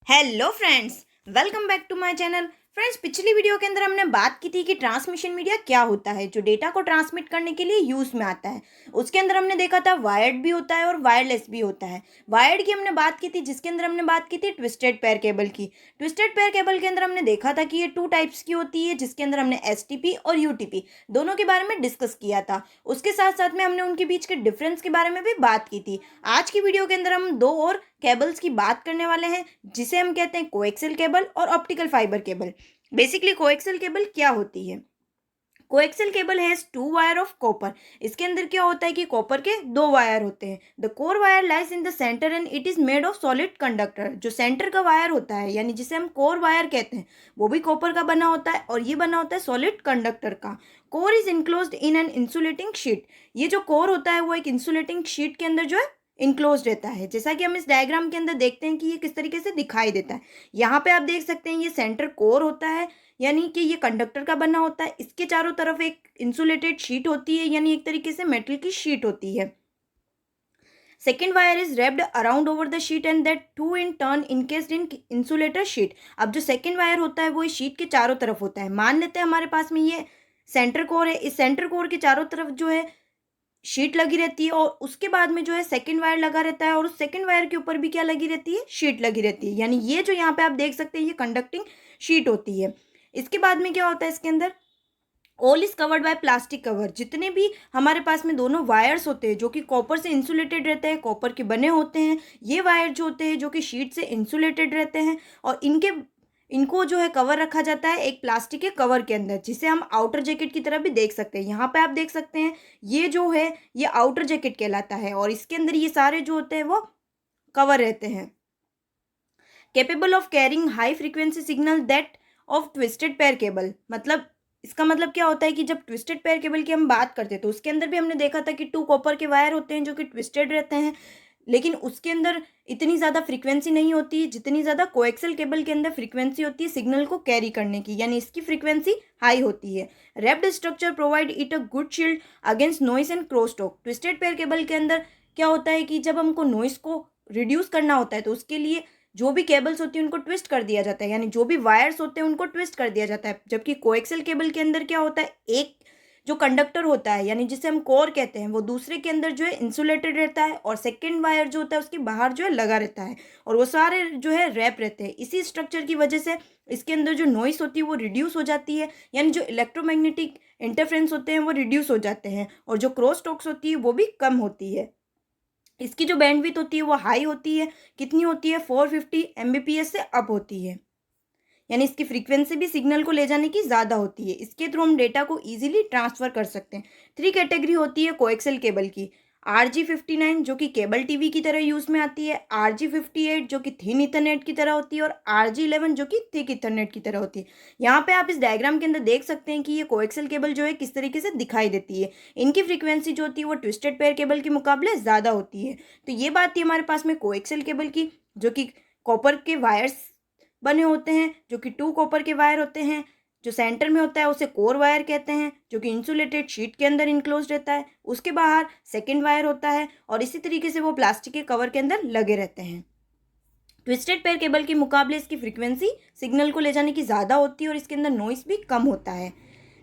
Hello friends, welcome back to my channel. Friends, पिछली video के अंदर हमने बात की थी कि ट्रांसमिशन मीडिया क्या होता है जो डेटा को ट्रांसमिट करने के लिए यूज में आता है। उसके अंदर हमने देखा था वायर्ड भी होता है और वायरलेस भी होता है। वायर्ड की हमने बात की थी, जिसके अंदर हमने बात की थी ट्विस्टेड पेयर केबल की। ट्विस्टेड पेयर केबल के अंदर हमने देखा था कि ये 2 टाइप्स की होती है, जिसके अंदर हमने एसटीपी और यूटीपी दोनों के बारे में डिस्कस किया था। उसके साथ साथ में हमने उनके बीच के डिफरेंस के बारे में भी बात की थी। आज की वीडियो के अंदर हम दो और केबल्स की बात करने वाले हैं, जिसे हम कहते हैं कोएक्सियल केबल और optical fibre cable. Basically coaxial cable क्या होती है? Coaxial cable has 2 wire of copper. इसके अंदर क्या होता है कि कॉपर के 2 वायर होते हैं। The core wire lies in the centre and it is made of solid conductor. जो सेंटर का वायर होता है, यानी जिसे हम कोर वायर कहते हैं, वो भी कॉपर का बना होता है और ये बना होता है सॉलिड कंडक्टर का। Core is enclosed in an insulating sheet. ये जो कोर होता है वो एक इंसुलेटिंग शीट के अंदर जो है इनक्लोज रहता है। जैसा कि हम इस डायग्राम के अंदर देखते हैं कि ये किस तरीके से दिखाई देता है। यहाँ पे आप देख सकते हैं ये सेंटर कोर होता है, यानी कि ये कंडक्टर का बना होता है। इसके चारों तरफ एक इंसुलेटेड शीट होती है, यानी एक तरीके से मेटल की शीट होती है। Second wire is wrapped around over the sheet and that too in turn encased in insulator sheet. अब जो सेकेंड वायर होता है वो इस शीट के चारों तरफ होता है। मान लेते हैं हमारे पास में ये सेंटर कोर है। इस सेंटर कोर के चारों तरफ जो है शीट लगी रहती है और उसके बाद में जो है सेकंड वायर लगा रहता है और उस सेकंड वायर के ऊपर भी क्या लगी रहती है? शीट लगी रहती है। यानी ये जो यहाँ पे आप देख सकते हैं ये कंडक्टिंग शीट होती है। इसके बाद में क्या होता है इसके अंदर? All is covered by plastic cover. जितने भी हमारे पास में दोनों वायर्स होते हैं जो कि कॉपर से इंसुलेटेड रहते हैं, कॉपर के बने होते हैं, ये वायर जो होते हैं जो कि शीट से इंसुलेटेड रहते हैं, और इनको जो है कवर रखा जाता है एक प्लास्टिक के कवर के अंदर, जिसे हम आउटर जैकेट की तरह भी देख सकते हैं। यहाँ पे आप देख सकते हैं ये जो है ये आउटर जैकेट कहलाता है और इसके अंदर ये सारे जो होते हैं वो कवर रहते हैं। Capable of carrying high frequency signal that of twisted pair cable. मतलब इसका मतलब क्या होता है कि जब ट्विस्टेड पेयर केबल की हम बात करते हैं तो उसके अंदर भी हमने देखा था कि 2 कॉपर के वायर होते हैं जो कि ट्विस्टेड रहते हैं, लेकिन उसके अंदर इतनी ज़्यादा फ्रीक्वेंसी नहीं होती जितनी ज़्यादा कोएक्सियल केबल के अंदर फ्रीक्वेंसी होती है सिग्नल को कैरी करने की, यानी इसकी फ्रीक्वेंसी हाई होती है। Raped structure provide it a good shield against noise and crosstalk. Twisted pair cable के अंदर क्या होता है कि जब हमको नॉइस को रिड्यूस करना होता है तो उसके लिए जो भी केबल्स होती है उनको ट्विस्ट कर दिया जाता है, यानी जो भी वायर्स होते हैं उनको ट्विस्ट कर दिया जाता है। जबकि कोएक्सियल केबल के अंदर क्या होता है, एक जो कंडक्टर होता है यानी जिसे हम कोर कहते हैं वो दूसरे के अंदर जो है इंसुलेटेड रहता है और सेकंड वायर जो होता है उसके बाहर जो है लगा रहता है और वो सारे जो है रैप रहते हैं। इसी स्ट्रक्चर की वजह से इसके अंदर जो नॉइस होती है वो रिड्यूस हो जाती है, यानी जो इलेक्ट्रोमैग्नेटिक इंटरफ्रेंस होते हैं वो रिड्यूस हो जाते हैं और जो क्रॉस टॉक्स होती है वो भी कम होती है। इसकी जो बैंडविड्थ होती है वो हाई होती है। कितनी होती है? 450 Mbps से अप होती है, यानी इसकी फ्रीक्वेंसी भी सिग्नल को ले जाने की ज़्यादा होती है। इसके थ्रू हम डेटा को इजीली ट्रांसफ़र कर सकते हैं। 3 कैटेगरी होती है कोएक्सियल केबल की। RG59 जो कि केबल टीवी की तरह यूज़ में आती है, RG58 जो कि थिन इथरनेट की तरह होती है और RG11 जो कि थिक इथरनेट की तरह होती है। यहाँ पे आप इस डायग्राम के अंदर देख सकते हैं कि ये कोएक्सियल केबल जो है किस तरीके से दिखाई देती है। इनकी फ्रीक्वेंसी जो होती है वो ट्विस्टेड पेयर केबल के मुकाबले ज़्यादा होती है। तो ये बात थी हमारे पास में कोएक्सियल केबल की, जो कि कॉपर के वायर्स बने होते हैं, जो कि 2 कॉपर के वायर होते हैं। जो सेंटर में होता है उसे कोर वायर कहते हैं, जो कि इंसुलेटेड शीट के अंदर इनक्लोज रहता है। उसके बाहर सेकेंड वायर होता है और इसी तरीके से वो प्लास्टिक के कवर के अंदर लगे रहते हैं। ट्विस्टेड पेयर केबल के मुकाबले इसकी फ्रीक्वेंसी सिग्नल को ले जाने की ज़्यादा होती है और इसके अंदर नॉइस भी कम होता है।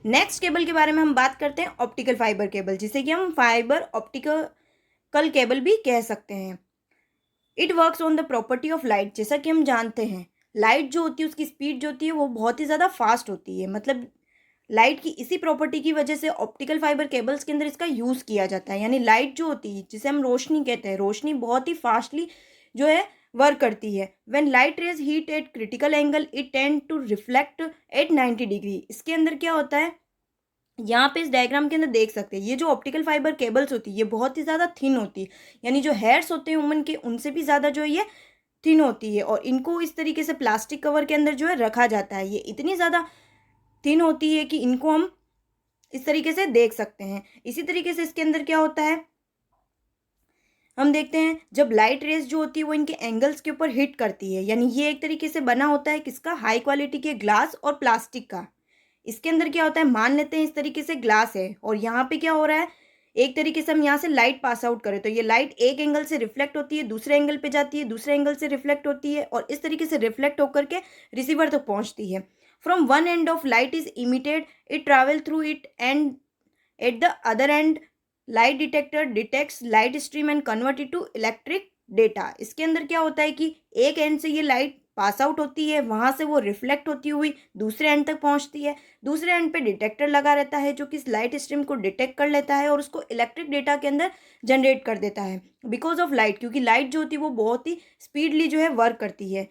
नेक्स्ट केबल के बारे में हम बात करते हैं ऑप्टिकल फाइबर केबल, जिसे कि हम फाइबर ऑप्टिकल केबल भी कह सकते हैं। It works on the property of light. जैसा कि हम जानते हैं लाइट जो होती है उसकी स्पीड जो होती है वो बहुत ही ज़्यादा फास्ट होती है। मतलब लाइट की इसी प्रॉपर्टी की वजह से ऑप्टिकल फाइबर केबल्स के अंदर इसका यूज़ किया जाता है। यानी लाइट जो होती है जिसे हम रोशनी कहते हैं, रोशनी बहुत ही फास्टली जो है वर्क करती है। When light rays hit at critical angle it tend to reflect at 90 degree. इसके अंदर क्या होता है, यहाँ पे इस डायग्राम के अंदर देख सकते हैं ये जो ऑप्टिकल फाइबर केबल्स होती है ये बहुत ही ज़्यादा थिन होती है, यानी जो हेयर्स होते हैं वुमन के उनसे भी ज़्यादा जो है ये थिन होती है और इनको इस तरीके से प्लास्टिक कवर के अंदर जो है रखा जाता है। ये इतनी ज़्यादा थिन होती है कि इनको हम इस तरीके से देख सकते हैं। इसी तरीके से इसके अंदर क्या होता है, हम देखते हैं जब लाइट रेज जो होती है वो इनके एंगल्स के ऊपर हिट करती है, यानी ये एक तरीके से बना होता है किसका? हाई क्वालिटी के ग्लास और प्लास्टिक का। इसके अंदर क्या होता है, मान लेते हैं इस तरीके से ग्लास है और यहाँ पे क्या हो रहा है, एक तरीके से हम यहाँ से लाइट पास आउट करें तो ये लाइट एक एंगल से रिफ्लेक्ट होती है, दूसरे एंगल पे जाती है, दूसरे एंगल से रिफ्लेक्ट होती है और इस तरीके से रिफ्लेक्ट होकर के रिसीवर तक पहुँचती है। From one end of light is emitted, it travel through it and at the other end light detector detects light stream and convert it to electric data. इसके अंदर क्या होता है कि एक एंड से ये लाइट पास आउट होती है, वहाँ से वो रिफ्लेक्ट होती हुई दूसरे एंड तक पहुँचती है। दूसरे एंड पे डिटेक्टर लगा रहता है जो कि इस लाइट स्ट्रीम को डिटेक्ट कर लेता है और उसको इलेक्ट्रिक डेटा के अंदर जनरेट कर देता है बिकॉज ऑफ लाइट, क्योंकि लाइट जो होती है वो बहुत ही स्पीडली जो है वर्क करती है।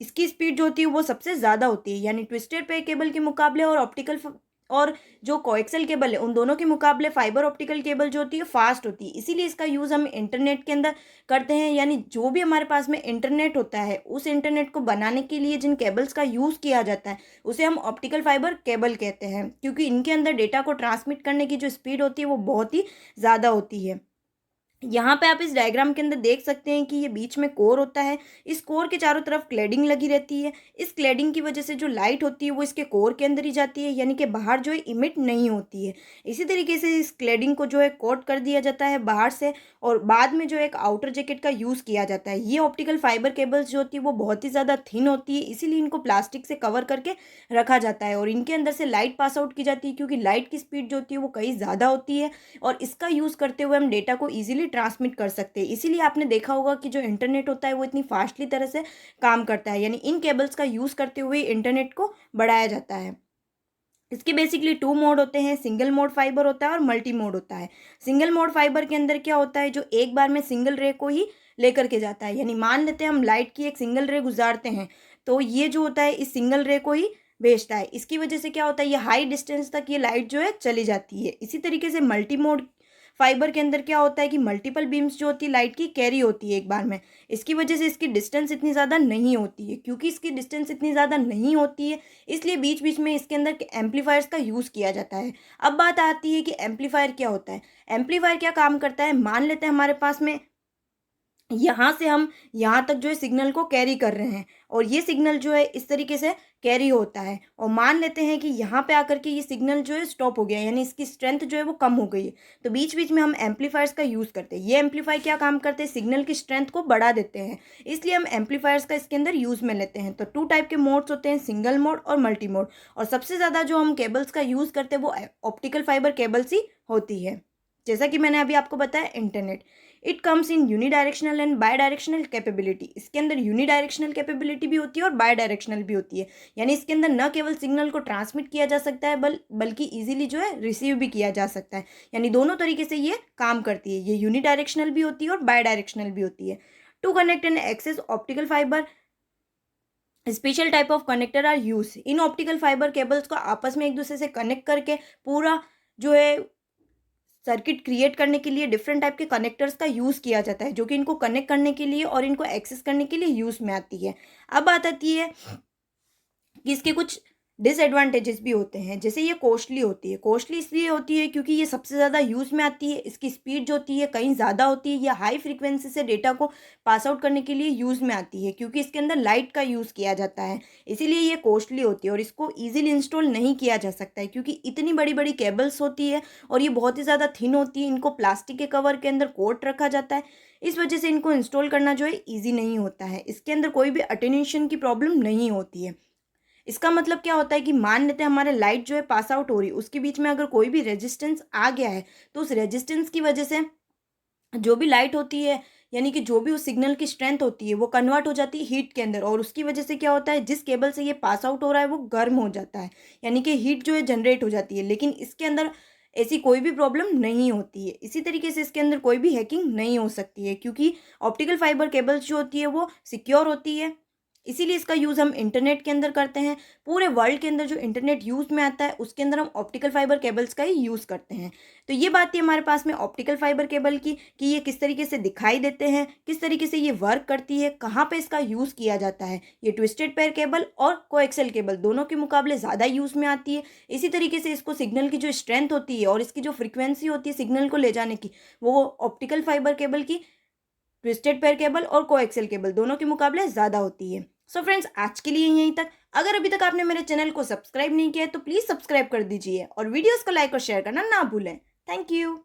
इसकी स्पीड जो होती है वो सबसे ज़्यादा होती है, यानी ट्विस्टेड पेयर केबल के मुकाबले और और जो कोएक्सियल केबल है उन दोनों के मुकाबले फाइबर ऑप्टिकल केबल जो होती है फास्ट होती है। इसीलिए इसका यूज़ हम इंटरनेट के अंदर करते हैं, यानी जो भी हमारे पास में इंटरनेट होता है उस इंटरनेट को बनाने के लिए जिन केबल्स का यूज़ किया जाता है उसे हम ऑप्टिकल फाइबर केबल कहते हैं, क्योंकि इनके अंदर डेटा को ट्रांसमिट करने की जो स्पीड होती है वो बहुत ही ज़्यादा होती है। यहाँ पे आप इस डायग्राम के अंदर देख सकते हैं कि ये बीच में कोर होता है, इस कोर के चारों तरफ क्लेडिंग लगी रहती है। इस क्लेडिंग की वजह से जो लाइट होती है वो इसके कोर के अंदर ही जाती है, यानी कि बाहर जो है इमिट नहीं होती है। इसी तरीके से इस क्लेडिंग को जो है कोट कर दिया जाता है बाहर से और बाद में जो एक आउटर जैकेट का यूज़ किया जाता है। ये ऑप्टिकल फाइबर केबल्स जो होती है वो बहुत ही ज़्यादा थिन होती है, इसीलिए इनको प्लास्टिक से कवर करके रखा जाता है और इनके अंदर से लाइट पास आउट की जाती है, क्योंकि लाइट की स्पीड जो होती है वो कहीं ज़्यादा होती है और इसका यूज़ करते हुए हम डेटा को ईजिली ट्रांसमिट कर सकते हैं। इसीलिए आपने देखा होगा कि जो इंटरनेट होता है वो इतनी फास्टली तरह से काम करता है, यानी इन केबल्स का यूज़ करते हुए इंटरनेट को बढ़ाया जाता है। इसके बेसिकली 2 मोड होते हैं, सिंगल मोड फाइबर होता है और मल्टी मोड होता है। सिंगल मोड फाइबर के अंदर क्या होता है, जो एक बार में सिंगल रे को ही लेकर के जाता है, यानी मान लेते हैं हम लाइट की एक सिंगल रे गुजारते हैं तो ये जो होता है इस सिंगल रे को ही भेजता है। इसकी वजह से क्या होता है, ये हाई डिस्टेंस तक ये लाइट जो है चली जाती है। इसी तरीके से मल्टी मोड फाइबर के अंदर क्या होता है कि मल्टीपल बीम्स जो होती है लाइट की कैरी होती है एक बार में। इसकी वजह से इसकी डिस्टेंस इतनी ज़्यादा नहीं होती है। क्योंकि इसकी डिस्टेंस इतनी ज़्यादा नहीं होती है इसलिए बीच बीच में इसके अंदर एम्पलीफायर्स का यूज़ किया जाता है। अब बात आती है कि एम्पलीफायर क्या होता है। एम्पलीफायर क्या काम करता है, मान लेते हैं हमारे पास में यहाँ से हम यहाँ तक जो है सिग्नल को कैरी कर रहे हैं और ये सिग्नल जो है इस तरीके से कैरी होता है और मान लेते हैं कि यहाँ पे आकर के ये सिग्नल जो है स्टॉप हो गया, यानी इसकी स्ट्रेंथ जो है वो कम हो गई है। तो बीच बीच में हम एम्पलीफायर्स का यूज़ करते हैं। ये एम्पलीफायर क्या काम करते हैं, सिग्नल की स्ट्रेंथ को बढ़ा देते हैं, इसलिए हम एम्पलीफायर्स का इसके अंदर यूज़ में लेते हैं। तो 2 टाइप के मोड्स होते हैं, सिंगल मोड और मल्टी मोड, और सबसे ज़्यादा जो हम केबल्स का यूज़ करते हैं वो ऑप्टिकल फाइबर केबल्स ही होती है। जैसा कि मैंने अभी आपको बताया internet, it comes in unidirectional and bidirectional capability. इसके अंदर यूनिडायरेक्शनल कैपेबिलिटी भी होती है और बाय डायरेक्शनल भी होती है, यानी इसके अंदर न केवल सिग्नल को ट्रांसमिट किया जा सकता है बल्कि इजीली जो है रिसीव भी किया जा सकता है, यानी दोनों तरीके से ये काम करती है। ये यूनिडायरेक्शनल भी होती है और बाय डायरेक्शनल भी होती है। To connect and access optical fibre special type of connector are use. इन ऑप्टिकल फाइबर केबल्स को आपस में एक दूसरे से कनेक्ट करके पूरा जो है सर्किट क्रिएट करने के लिए डिफरेंट टाइप के कनेक्टर्स का यूज़ किया जाता है, जो कि इनको कनेक्ट करने के लिए और इनको एक्सेस करने के लिए यूज़ में आती है। अब बात आती है कि इसके कुछ डिसएडवांटेजेस भी होते हैं। जैसे ये कॉस्टली होती है। कॉस्टली इसलिए होती है क्योंकि ये सबसे ज़्यादा यूज़ में आती है, इसकी स्पीड जो होती है कहीं ज़्यादा होती है, या हाई फ्रीक्वेंसी से डेटा को पास आउट करने के लिए यूज़ में आती है, क्योंकि इसके अंदर लाइट का यूज़ किया जाता है, इसीलिए ये कॉस्टली होती है और इसको ईजिली इंस्टॉल नहीं किया जा सकता है, क्योंकि इतनी बड़ी बड़ी केबल्स होती है और ये बहुत ही ज़्यादा थिन होती है। इनको प्लास्टिक के कवर के अंदर कोट रखा जाता है, इस वजह से इनको इंस्टॉल करना जो है ईजी नहीं होता है। इसके अंदर कोई भी अटेन्यूएशन की प्रॉब्लम नहीं होती है। इसका मतलब क्या होता है कि मान लेते हैं हमारे लाइट जो है पास आउट हो रही है, उसके बीच में अगर कोई भी रेजिस्टेंस आ गया है तो उस रेजिस्टेंस की वजह से जो भी लाइट होती है, यानी कि जो भी उस सिग्नल की स्ट्रेंथ होती है वो कन्वर्ट हो जाती है हीट के अंदर, और उसकी वजह से क्या होता है, जिस केबल से ये पास आउट हो रहा है वो गर्म हो जाता है, यानी कि हीट जो है जनरेट हो जाती है। लेकिन इसके अंदर ऐसी कोई भी प्रॉब्लम नहीं होती है। इसी तरीके से इसके अंदर कोई भी हैकिंग नहीं हो सकती है, क्योंकि ऑप्टिकल फाइबर केबल्स जो होती है वो सिक्योर होती है। इसीलिए इसका यूज़ हम इंटरनेट के अंदर करते हैं। पूरे वर्ल्ड के अंदर जो इंटरनेट यूज़ में आता है उसके अंदर हम ऑप्टिकल फाइबर केबल्स का ही यूज़ करते हैं। तो ये बात थी हमारे पास में ऑप्टिकल फाइबर केबल की, कि ये किस तरीके से दिखाई देते हैं, किस तरीके से ये वर्क करती है, कहाँ पे इसका यूज़ किया जाता है। ये ट्विस्टेड पेयर केबल और कोएक्सियल केबल दोनों के मुकाबले ज़्यादा यूज़ में आती है। इसी तरीके से इसको सिग्नल की जो स्ट्रेंथ होती है और इसकी जो फ्रिक्वेंसी होती है सिग्नल को ले जाने की, वो ऑप्टिकल फाइबर केबल की ट्विस्टेड पेयर केबल और कोएक्सियल केबल दोनों के मुकाबले ज़्यादा होती है। सो फ्रेंड्स, आज के लिए यहीं तक। अगर अभी तक आपने मेरे चैनल को सब्सक्राइब नहीं किया है तो प्लीज़ सब्सक्राइब कर दीजिए और वीडियोस को लाइक और शेयर करना ना भूलें। Thank you.